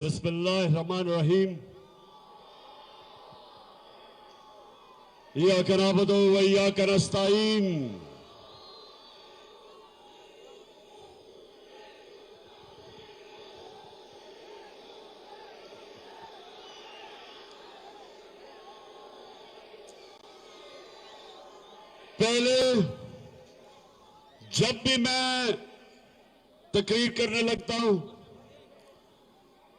बिस्मिल्लाहिर्रहमानिर्रहीम। इय्याका नअबुदु व इय्याका नस्तईन। पहले जब भी मैं तकरीर करने लगता हूं,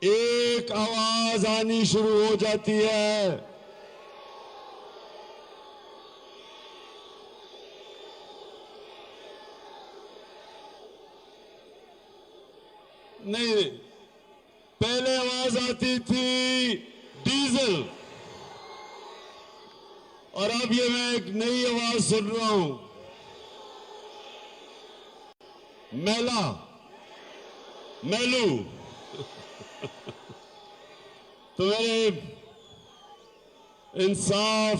एक आवाज आनी शुरू हो जाती है, नहीं, पहले आवाज आती थी डीजल, और अब ये मैं एक नई आवाज सुन रहा हूं, मैला, मैलू। तो मेरे इंसाफ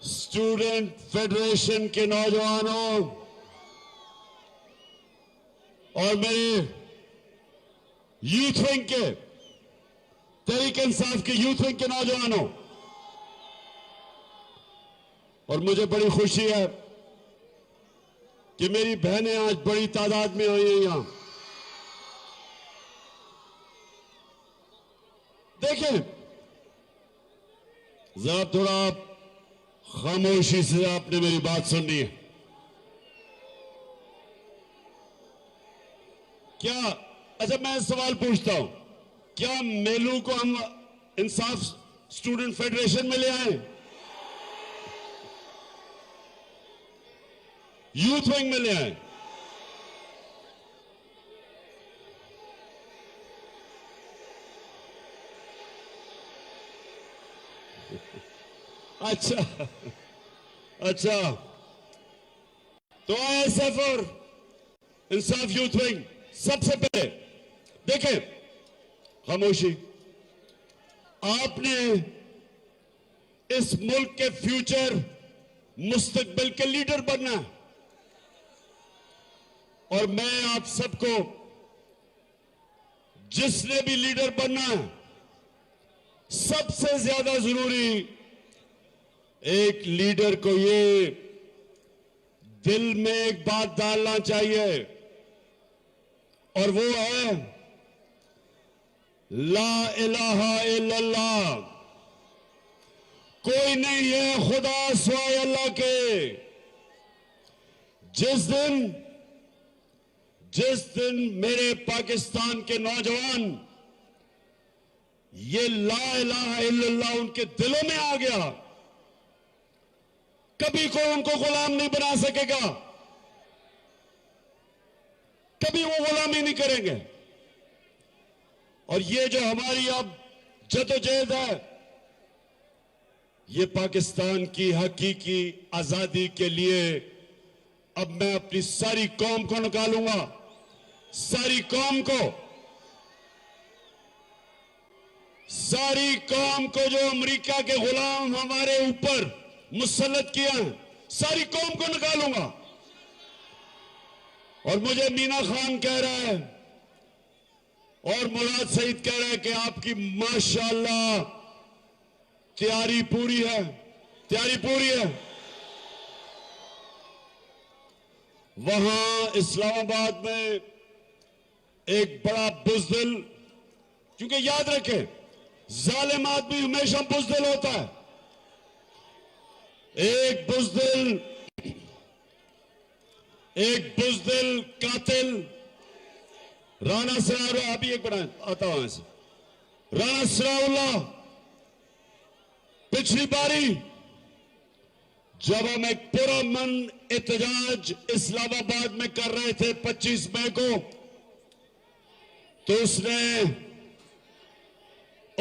स्टूडेंट फेडरेशन के नौजवानों और मेरे यूथ विंग के, तहरीक इंसाफ के यूथ विंग के नौजवानों, और मुझे बड़ी खुशी है कि मेरी बहनें आज बड़ी तादाद में आई हैं यहां। देखें, जरा थोड़ा खामोशी से आपने मेरी बात सुननी है। क्या, अच्छा मैं सवाल पूछता हूं, क्या मेलू को हम इंसाफ स्टूडेंट फेडरेशन में ले आए, यूथ विंग में ले आए? अच्छा अच्छा, तो आईएसएफ और इंसाफ यूथ विंग, सबसे पहले देखें, खामोशी। आपने इस मुल्क के फ्यूचर, मुस्तकबिल के लीडर बनना है, और मैं आप सबको, जिसने भी लीडर बनना है, सबसे ज्यादा जरूरी एक लीडर को ये दिल में एक बात डालना चाहिए, और वो है ला इलाहा इल्लल्लाह। कोई नहीं है खुदा सिवाय अल्लाह के। जिस दिन मेरे पाकिस्तान के नौजवान ये ला इलाहा इल्लल्लाह उनके दिलों में आ गया, कभी कोई उनको गुलाम नहीं बना सकेगा, कभी वो गुलामी नहीं करेंगे। और ये जो हमारी अब जदोजहद है, ये पाकिस्तान की हकीकी आजादी के लिए अब मैं अपनी सारी कौम को निकालूंगा, सारी कौम को जो अमेरिका के गुलाम हमारे ऊपर मुसल्लत किया है, सारी कौम को निकालूंगा। और मुझे मीना खान कह रहा है और मुराद सईद कह रहा है कि आपकी माशाअल्लाह तैयारी पूरी है, तैयारी पूरी है। वहां इस्लामाबाद में एक बड़ा बुज़दिल, क्योंकि याद रखें जालिम आदमी हमेशा बुज़दिल होता है, एक बुज़दिल कातिल राना सराउल्लाह, अभी एक बड़ा आता हूं ऐसे, राना सराउल्लाह पिछली बारी जब हम एक पुरअमन एहतजाज इस्लामाबाद में कर रहे थे 25 मई को, तो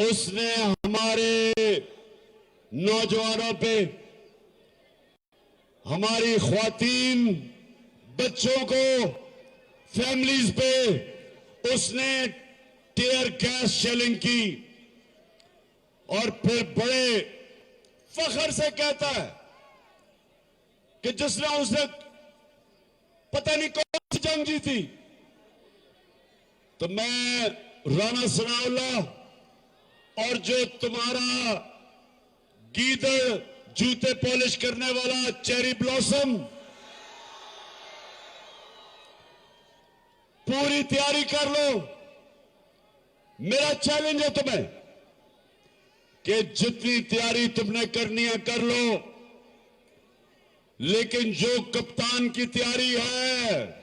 उसने हमारे नौजवानों पे, हमारी ख्वातीन बच्चों को, फैमिलीज पे उसने टीयर गैस शेलिंग की, और फिर बड़े फख्र से कहता है कि उसने पता नहीं कौन सी जंग जीती, तो मैं राणा सनाउल्लाह और जो तुम्हारा गीदड़ जूते पॉलिश करने वाला चेरी ब्लॉसम, पूरी तैयारी कर लो। मेरा चैलेंज है तुम्हें कि जितनी तैयारी तुमने करनी है कर लो, लेकिन जो कप्तान की तैयारी है,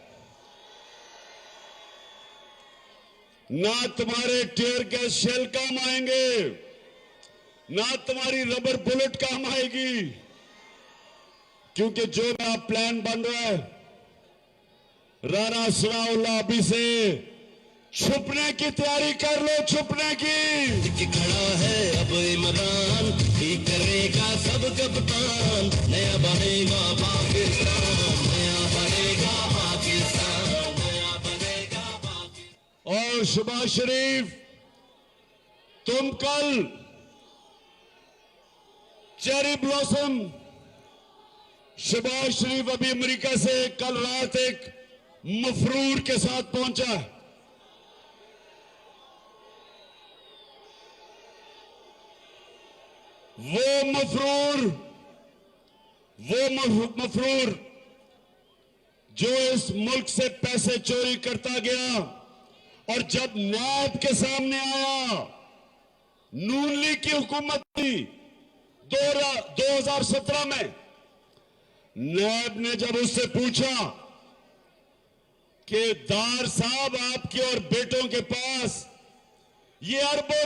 ना तुम्हारे टीयर गैस शेल काम आएंगे, ना तुम्हारी रबर बुलेट काम आएगी, क्योंकि जो नया प्लान बन रहा है, राणा सनाउल्लाह अभी से छुपने की तैयारी कर लो, छुपने की। खड़ा है अब इमरान, ठीक करेगा सब कप्तान, नया बनेगा पाकिस्तान, नया बनेगा पाकिस्तान, नया बनेगा पाकिस्तान। और शहबाज शरीफ, तुम कल चेरी ब्लॉसम, शहबाज शरीफ अभी अमेरिका से कल रात एक मफरूर के साथ पहुंचा। वो मफरूर जो इस मुल्क से पैसे चोरी करता गया और जब नैब के सामने आया, नून लीग की हुकूमत थी 2017 में, नैब ने जब उससे पूछा कि दार साहब आपके और बेटों के पास ये अरबों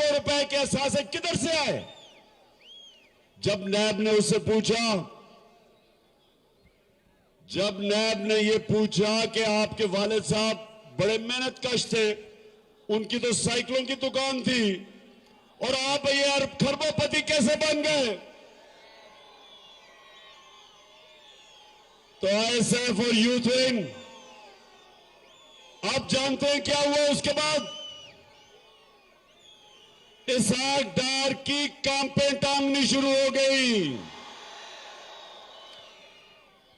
रुपए के एहसास किधर से आए, जब नैब ने उससे पूछा, जब नैब ने ये पूछा कि आपके वालिद साहब बड़े मेहनत कश थे, उनकी तो साइकिलों की दुकान थी, और आप ये अरब खरबोपति कैसे बन गए, तो आईएसएफ और यूथ विंग, आप जानते हैं क्या हुआ उसके बाद? इसहाक डार की कांपे टांगनी शुरू हो गई,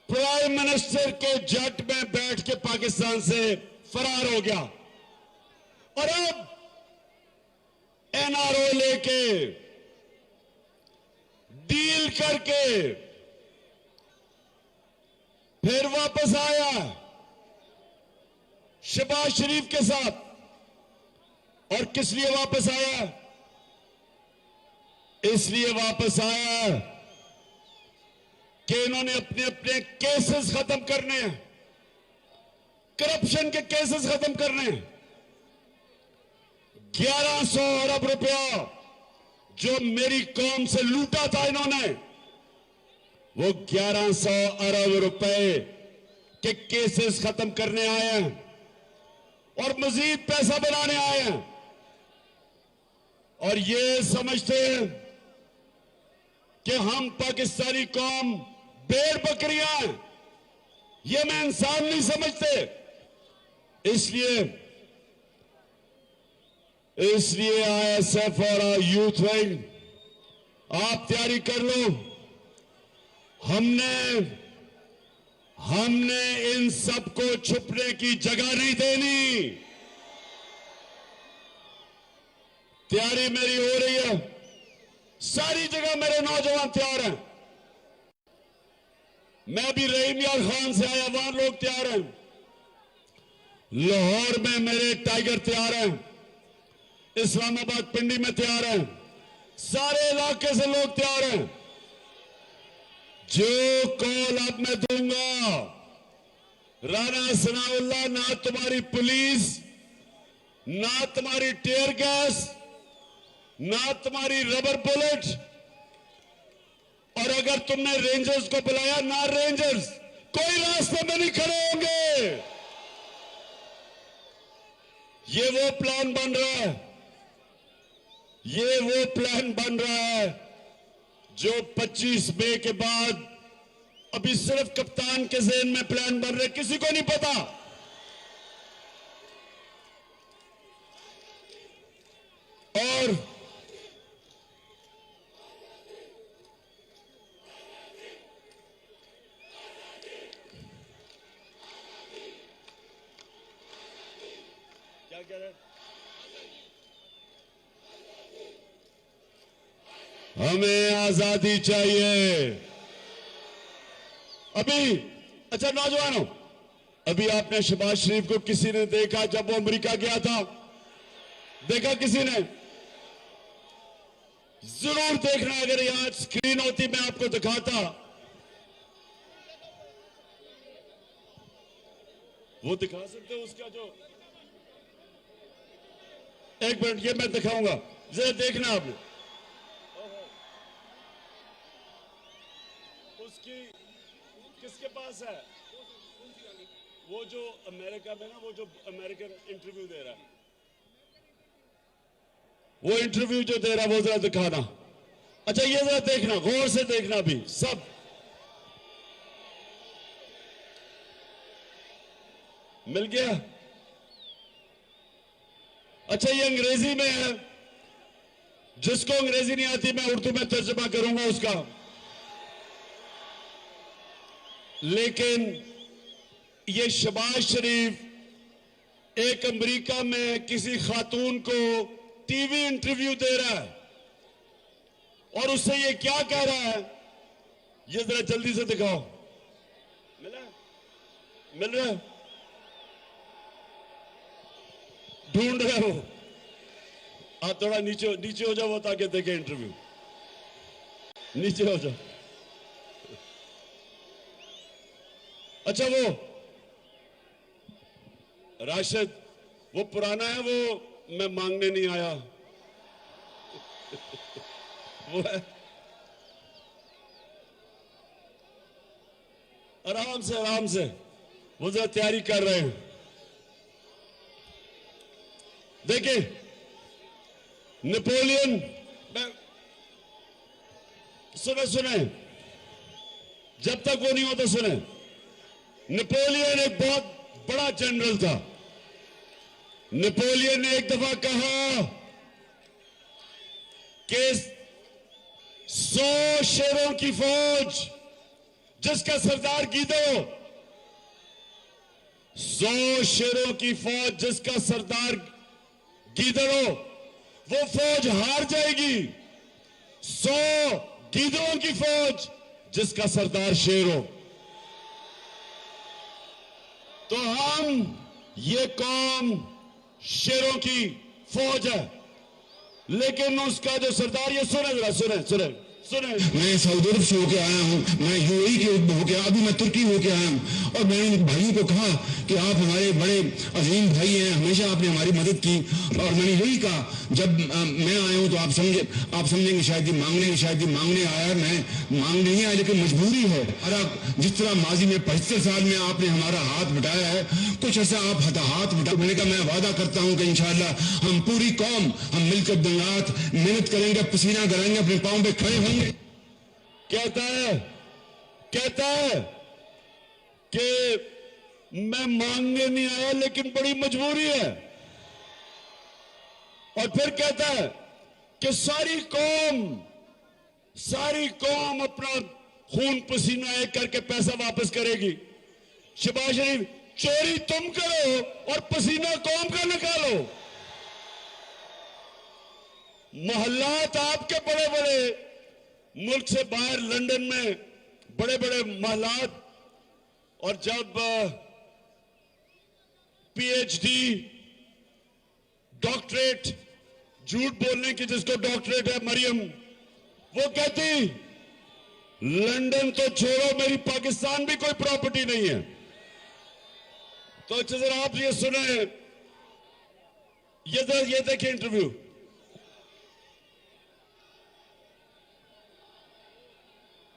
प्राइम मिनिस्टर के जेट में बैठ के पाकिस्तान से फरार हो गया, और अब एनआरओ लेके डील करके फिर वापस आया शहबाज शरीफ के साथ। और किस लिए वापस आया? इसलिए वापस आया कि इन्होंने अपने अपने केसेस खत्म करने हैं, करप्शन के केसेस खत्म करने हैं। 1100 अरब रुपया जो मेरी कौम से लूटा था इन्होंने, वो 1100 अरब रुपए के केसेस खत्म करने आए हैं और मजीद पैसा बनाने आए हैं। और ये समझते हैं कि हम पाकिस्तानी कौम भेड़ बकरियां हैं, ये मैं इंसान नहीं समझते। इसलिए आईएसएफ और यूथ विंग, आप तैयारी कर लो। हमने इन सबको छुपने की जगह नहीं देनी। तैयारी मेरी हो रही है, सारी जगह मेरे नौजवान तैयार हैं। मैं भी रहीम यार खान से आया, वहां लोग तैयार हैं। लाहौर में मेरे टाइगर तैयार हैं, इस्लामाबाद पिंडी में तैयार हैं, सारे इलाके से लोग तैयार हैं। जो कॉल अब मैं दूंगा, राणा सनाउल्लाह, ना तुम्हारी पुलिस, ना तुम्हारी टीयर गैस, ना तुम्हारी रबर बुलेट, और अगर तुमने रेंजर्स को बुलाया, ना रेंजर्स कोई रास्ते में नहीं खड़े होंगे। ये वो प्लान बन रहा है, ये वो प्लान बन रहा है जो 25 मई के बाद अभी सिर्फ कप्तान के ज़हन में प्लान बन रहे, किसी को नहीं पता। और कह रहे हैं? हमें आजादी चाहिए। अभी अच्छा नौजवानों, अभी आपने शहबाज शरीफ को किसी ने देखा जब वो अमेरिका गया था? देखा किसी ने? जरूर देखना, अगर यहां स्क्रीन होती मैं आपको दिखाता। वो दिखा सकते हो उसका जो, एक मिनट ये मैं दिखाऊंगा, जरा देखना आपने उसकी किसके पास है वो जो अमेरिका में ना, वो जो अमेरिकन इंटरव्यू दे रहा है, वो इंटरव्यू जो दे रहा है वो जरा दिखाना। अच्छा ये जरा देखना, गौर से देखना भी सब। मिल गया? अच्छा ये अंग्रेजी में है, जिसको अंग्रेजी नहीं आती मैं उर्दू में तर्जुमा करूंगा उसका। लेकिन ये शहबाज शरीफ एक अमेरिका में किसी खातून को टीवी इंटरव्यू दे रहा है और उससे ये क्या कह रहा है, ये जरा जल्दी से दिखाओ। मिला? मिल रहा है? ढूंढ रहे हो आप? थोड़ा नीचे नीचे हो जाओ वो, ताकि देखे इंटरव्यू। नीचे हो जाओ। अच्छा वो राशिद, वो पुराना है, वो मैं मांगने नहीं आया वो है। आराम से आराम से, वो जरा तैयारी कर रहे हैं। देखिए नेपोलियन, सुने सुने, जब तक वो नहीं होता सुने। नेपोलियन एक बहुत बड़ा जनरल था। नेपोलियन ने एक दफा कहा कि 100 शेरों की फौज जिसका सरदार गीदो, 100 शेरों की फौज जिसका सरदार गीदड़ो, वो फौज हार जाएगी। 100 गीदड़ों की फौज जिसका सरदार शेर हो। तो हम, ये कौम शेरों की फौज है, लेकिन उसका जो सरदार, ये सुने जरा, सुने सुने सुने। मैं सऊदी अरब से होके आया हूँ, मैं यूएई के होके, अभी मैं तुर्की होके आया हूँ, और मैंने इन भाइयों को कहा कि आप हमारे बड़े अजीम भाई हैं, हमेशा आपने हमारी मदद की। और मैंने यही कहा, जब मैं आया हूँ तो आप समझेंगे शायद ये मांगने आया, मैं मांगने नहीं आया, लेकिन मजबूरी है। जिस तरह माजी में 75 साल में आपने हमारा हाथ बटाया है, कुछ ऐसा आप हाथ बटा। मैंने कहा मैं वादा करता हूँ कि इंशाअल्लाह हम पूरी कौम, हम मिलकर दिन रात मेहनत करेंगे, पसीना कराएंगे, अपने पांव पे खड़े होंगे। कहता है कि मैं मांगने नहीं आया, लेकिन बड़ी मजबूरी है। और फिर कहता है कि सारी कौम अपना खून पसीना एक करके पैसा वापस करेगी। शहबाज शरीफ, चोरी तुम करो और पसीना कौम का निकालो। मोहल्लात आपके बड़े बड़े, मुल्क से बाहर लंदन में बड़े बड़े मोहल्लात, और जब पीएचडी, डॉक्टरेट, झूठ बोलने की जिसको डॉक्टरेट है मरियम, वो कहती लंदन तो छोड़ो, मेरी पाकिस्तान भी कोई प्रॉपर्टी नहीं है। तो अच्छा जरा आप ये सुने, ये देखिए इंटरव्यू।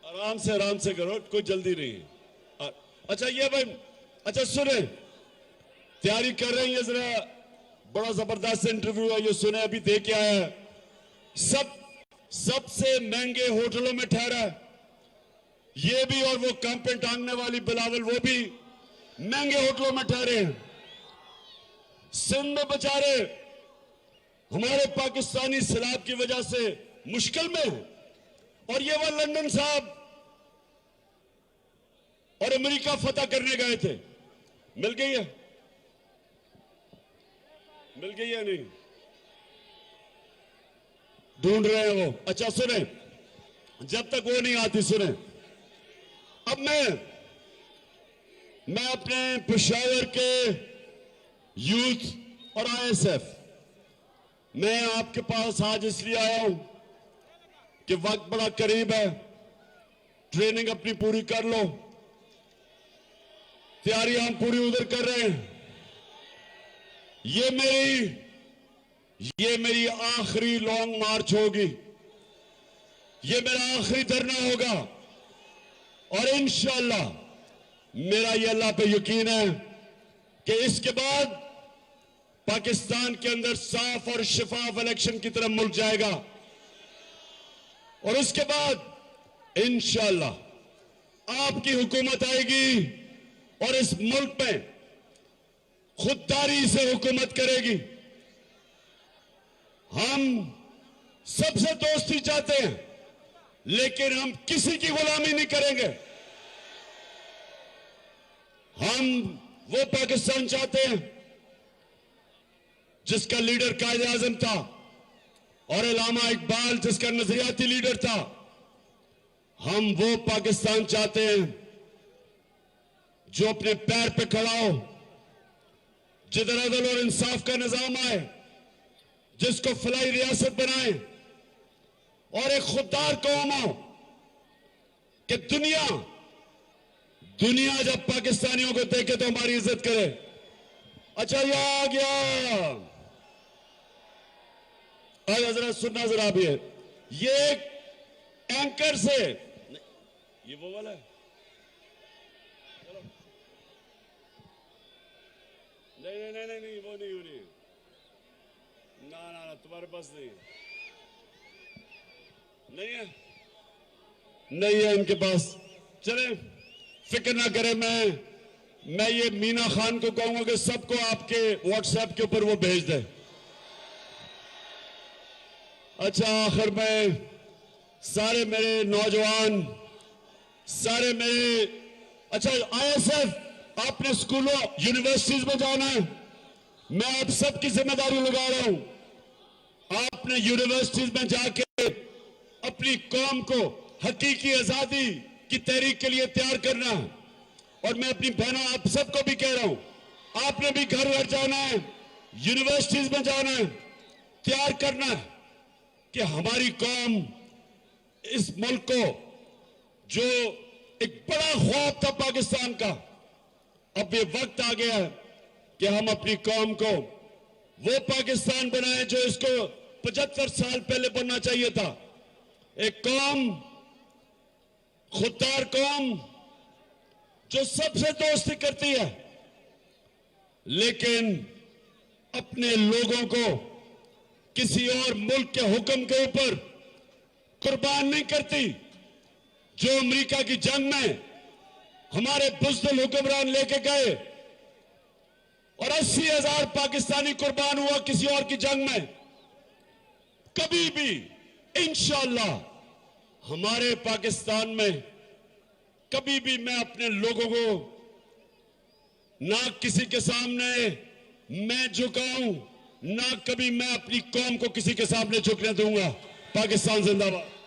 आराम से करो, कोई जल्दी नहीं है। अच्छा ये भाई, अच्छा सुने, तैयारी कर रहे हैं, ये जरा बड़ा जबरदस्त इंटरव्यू है, ये सुने, अभी दे के आया है। सबसे महंगे होटलों में ठहरा है ये भी, और वो कैंपेन टांगने वाली बिलावल, वो भी महंगे होटलों में ठहरे हैं। सिंध में बेचारे हमारे पाकिस्तानी सैलाब की वजह से मुश्किल में है, और ये वह लंदन साहब और अमेरिका फतह करने गए थे, मिल गई है। मिल गई है नहीं? ढूंढ रहे हैं वो। अच्छा सुने, जब तक वो नहीं आती सुने, अब मैं अपने पेशावर के यूथ और आईएसएफ, मैं आपके पास आज इसलिए आया हूं कि वक्त बड़ा करीब है, ट्रेनिंग अपनी पूरी कर लो, तैयारी हम पूरी उधर कर रहे हैं। ये मेरी आखिरी लॉन्ग मार्च होगी, ये मेरा आखिरी धरना होगा, और इंशाअल्लाह मेरा ये अल्लाह पे यकीन है कि इसके बाद पाकिस्तान के अंदर साफ और शफाफ इलेक्शन की तरफ मुल्क जाएगा, और उसके बाद इंशाअल्लाह आपकी हुकूमत आएगी और इस मुल्क में खुददारी से हुकूमत करेगी। हम सबसे दोस्ती चाहते हैं, लेकिन हम किसी की गुलामी नहीं करेंगे। हम वो पाकिस्तान चाहते हैं जिसका लीडर कायदे आजम था, और अल्लामा इकबाल जिसका नजरियाती लीडर था। हम वो पाकिस्तान चाहते हैं जो अपने पैर पे खड़ा हो, जिधर अदल और इंसाफ का निजाम आए, जिसको फलाई रियासत बनाए, और एक खुददार कौम हो कि दुनिया जब पाकिस्तानियों को देखे तो हमारी इज्जत करे। अच्छा ये आ गया, अरे जरा सुनना जरा भी है, ये एक एंकर से, ये वो वाला है, नहीं वो नहीं ना तुम्हारे पास नहीं है इनके पास। चले फिक्र ना करें, मैं ये मीना खान को कहूंगा कि सबको आपके व्हाट्सएप के ऊपर वो भेज दे। अच्छा आखिर में सारे मेरे नौजवान, सारे मेरे, अच्छा आईएसएफ आपने स्कूलों यूनिवर्सिटीज में जाना है, मैं आप सबकी जिम्मेदारी लगा रहा हूं। आपने यूनिवर्सिटीज में जाके अपनी कौम को हकीकी आजादी की तहरीक के लिए तैयार करना है, और मैं अपनी बहनों आप सबको भी कह रहा हूं, आपने भी घर घर जाना है, यूनिवर्सिटीज में जाना है, तैयार करना है कि हमारी कौम, इस मुल्क को जो एक बड़ा ख्वाब था पाकिस्तान का, अब ये वक्त आ गया है कि हम अपनी कौम को वो पाकिस्तान बनाए जो इसको 75 साल पहले बनना चाहिए था। एक कौम, खुददार कौम जो सबसे दोस्ती करती है, लेकिन अपने लोगों को किसी और मुल्क के हुक्म के ऊपर कुर्बान नहीं करती। जो अमेरिका की जंग में हमारे बुज़दिल हुक्मरान लेके गए और 80,000 पाकिस्तानी कुर्बान हुआ किसी और की जंग में, कभी भी इंशाअल्लाह हमारे पाकिस्तान में कभी भी मैं अपने लोगों को ना किसी के सामने मैं झुकाऊं, ना कभी मैं अपनी कौम को किसी के सामने झुकने दूंगा। पाकिस्तान जिंदाबाद।